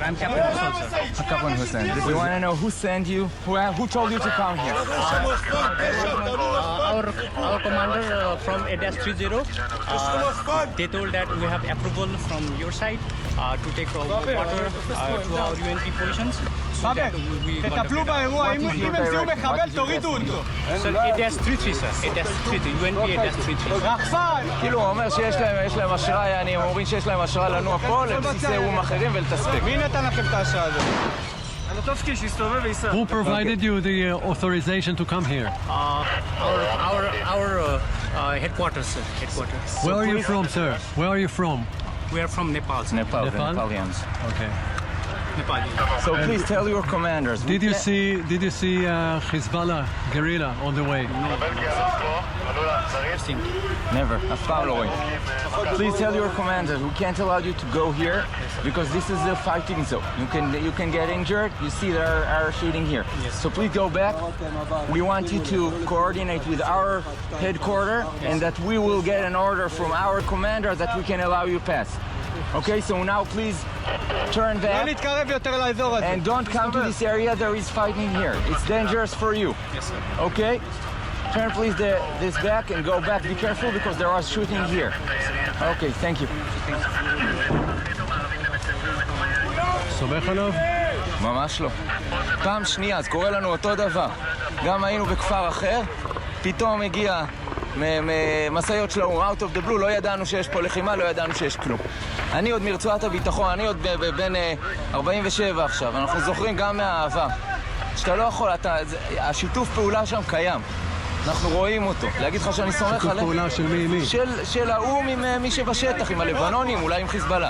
I'm Captain Hussain, sir. Captain Hussein. We want to know who sent you, who told you to come here. Our commander from A-30, they told that we have approval from your side to take water to our UNP positions. So that we תטפלו באירוע, אם הם זיהו מחבל תורידו אותו. Sir, A-33, sir. A-33, UNP A-33. רחפן! כאילו הוא אומר שיש להם אשראי, הם אומרים שיש להם אשראי לנוע פה, לבסיסי אום אחרים ולתספק. מי נתן לכם את האשרה הזאת? אנטובסקי שיסתובב וייסע. Who provided you the authorization to come here? Our headquarters, sir. Headquarters. Where are you from, sir? Where are you from? We are from Nepal, sir. Nepal, the Nepal? Nepalians. Okay. Nepali. So please tell your commanders. Did you see Hezbollah guerrilla on the way? Never. אף פעם לא רואים. Please tell your commanders we can't allow you to go here because this is a fighting zone. You can get injured. You see there are shooting here. So please go back. We want you to coordinate with our headquarters and that we will get an order from our commander that we can allow you pass. Okay, so now please turn לא back נתקרב יותר לאזור הזה. and don't come to this area. There is fighting here. It's dangerous for you. Yes, sir. Okay? Turn please this back and go back. Be careful because there are shooting here. Okay, thank you. סומך עליו? ממש לא. פעם שנייה, אז קורה לנו אותו דבר. גם היינו בכפר אחר, פתאום הגיע משאיות של האו"ם, out of the blue, לא ידענו שיש פה לחימה, לא ידענו שיש כלום. אני עוד מרצועת הביטחון, אני עוד בן 47 עכשיו, אנחנו זוכרים גם מהעבר. שאתה לא יכול, השיתוף פעולה שם קיים. אנחנו רואים אותו. להגיד לך שאני סומך עליהם? שיתוף פעולה של מי? של האו"ם עם מי שבשטח, עם הלבנונים, אולי עם חיזבאללה.